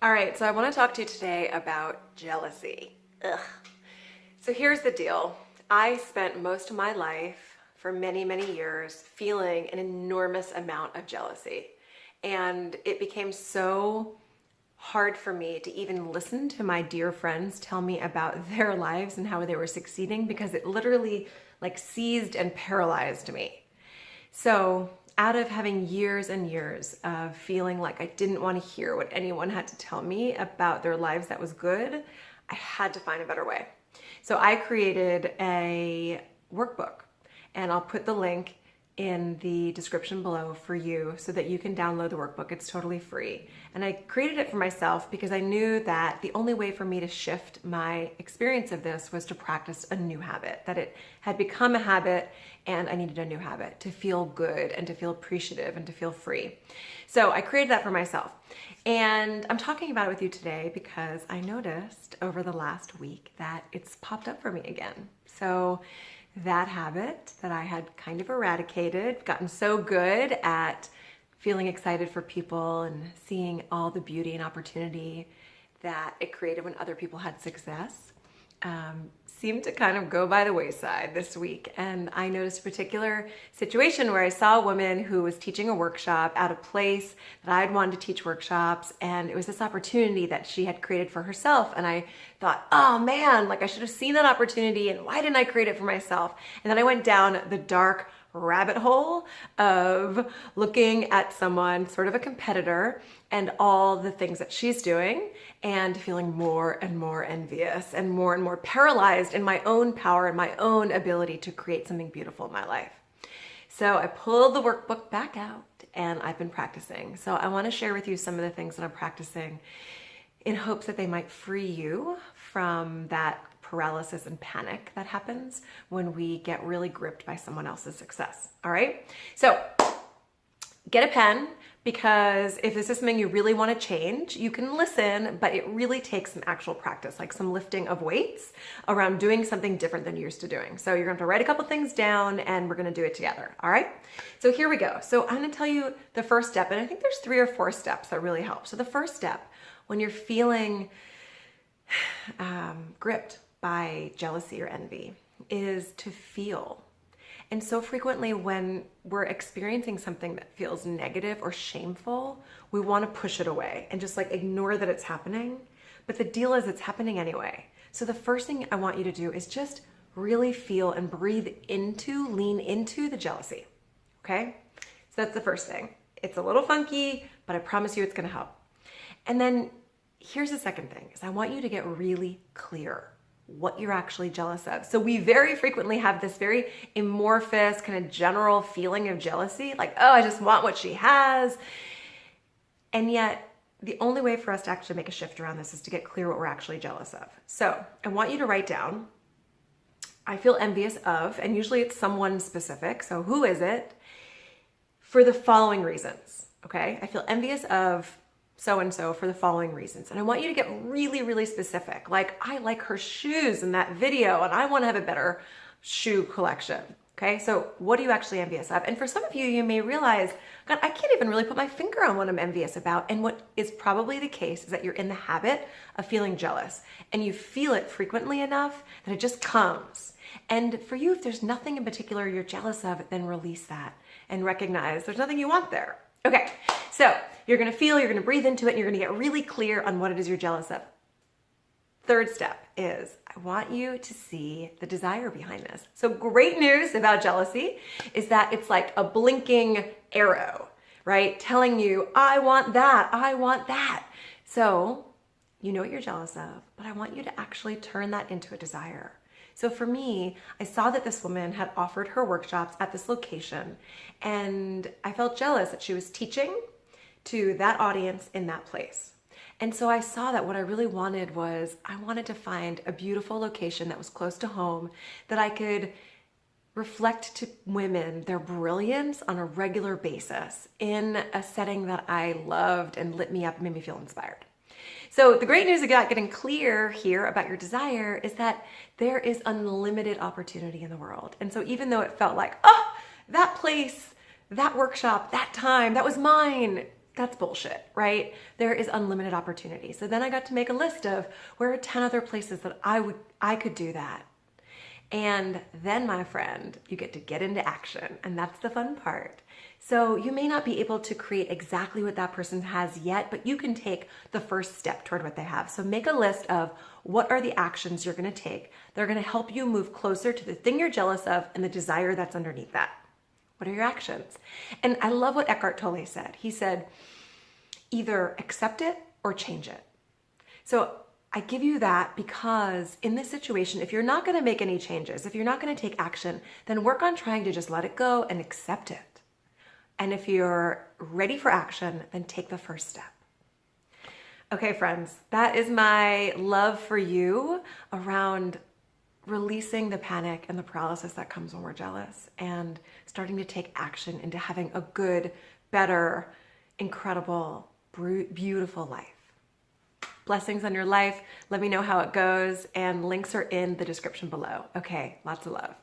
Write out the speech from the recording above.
All right, so I want to talk to you today about jealousy. Ugh. So here's the deal. I spent most of my life, for many, many years, feeling an enormous amount of jealousy. And it became so hard for me to even listen to my dear friends tell me about their lives and how they were succeeding because it literally seized and paralyzed me. So out of having years and years of feeling like I didn't want to hear what anyone had to tell me about their lives that was good, I had to find a better way. So I created a workbook, and I'll put the link in the description below for you so that you can download the workbook. It's totally free. And I created it for myself because I knew that the only way for me to shift my experience of this was to practice a new habit, that it had become a habit and I needed a new habit to feel good and to feel appreciative and to feel free. So I created that for myself. And I'm talking about it with you today because I noticed over the last week that it's popped up for me again. So that habit that I had kind of eradicated, gotten so good at feeling excited for people and seeing all the beauty and opportunity that it created when other people had success, seemed to kind of go by the wayside this week. And I noticed a particular situation where I saw a woman who was teaching a workshop at a place that I had wanted to teach workshops. And it was this opportunity that she had created for herself. And I thought, oh man, I should have seen that opportunity. And why didn't I create it for myself? And then I went down the dark rabbit hole of looking at someone, sort of a competitor, and all the things that she's doing and feeling more and more envious and more paralyzed in my own power and my own ability to create something beautiful in my life. So I pulled the workbook back out and I've been practicing. So I want to share with you some of the things that I'm practicing in hopes that they might free you from that paralysis and panic that happens when we get really gripped by someone else's success. All right. So get a pen, because if this is something you really want to change, you can listen, but it really takes some actual practice, like some lifting of weights around doing something different than you're used to doing. So you're going to have to write a couple things down and we're going to do it together. All right. So here we go. So I'm going to tell you the first step, and I think there's 3 or 4 steps that really help. So the first step, when you're feeling gripped by jealousy or envy, is to feel. And so frequently when we're experiencing something that feels negative or shameful, we want to push it away and just ignore that it's happening. But the deal is it's happening anyway. So the first thing I want you to do is just really feel and breathe into, lean into the jealousy. Okay? So that's the first thing. It's a little funky, but I promise you it's going to help. And then here's the second thing, is I want you to get really clear what you're actually jealous of. So we very frequently have this very amorphous kind of general feeling of jealousy, like, oh, I just want what she has. And yet the only way for us to actually make a shift around this is to get clear what we're actually jealous of. So I want you to write down, I feel envious of, and usually it's someone specific. So who is it? For the following reasons. Okay. I feel envious of so-and-so for the following reasons. And I want you to get really, really specific. Like, I like her shoes in that video and I want to have a better shoe collection. Okay. So what are you actually envious of? And for some of you, you may realize, God, I can't even really put my finger on what I'm envious about. And what is probably the case is that you're in the habit of feeling jealous and you feel it frequently enough that it just comes. And for you, if there's nothing in particular you're jealous of, then release that and recognize there's nothing you want there. Okay, so you're going to feel, you're going to breathe into it, and you're going to get really clear on what it is you're jealous of. Third step is I want you to see the desire behind this. So great news about jealousy is that it's like a blinking arrow, right? Telling you, I want that, I want that. So you know what you're jealous of, but I want you to actually turn that into a desire. So for me, I saw that this woman had offered her workshops at this location, and I felt jealous that she was teaching to that audience in that place. And so I saw that what I really wanted was I wanted to find a beautiful location that was close to home, that I could reflect to women their brilliance on a regular basis in a setting that I loved and lit me up and made me feel inspired. So the great news about getting clear here about your desire is that there is unlimited opportunity in the world. And so even though it felt like, oh, that place, that workshop, that time, that was mine, That's bullshit, right? There is unlimited opportunity. So then I got to make a list of where are 10 other places that I could do that. And then, my friend, you get into action, and that's the fun part. So you may not be able to create exactly what that person has yet, but you can take the first step toward what they have. So make a list of what are the actions you're going to take. They're going to help you move closer to the thing you're jealous of and the desire that's underneath that. What are your actions? And I love what Eckhart Tolle said. He said, either accept it or change it. So I give you that because in this situation, if you're not going to make any changes, if you're not going to take action, then work on trying to just let it go and accept it. And if you're ready for action, then take the first step. Okay, friends, that is my love for you around releasing the panic and the paralysis that comes when we're jealous and starting to take action into having a good, better, incredible, beautiful life. Blessings on your life. Let me know how it goes, and links are in the description below. Okay, lots of love.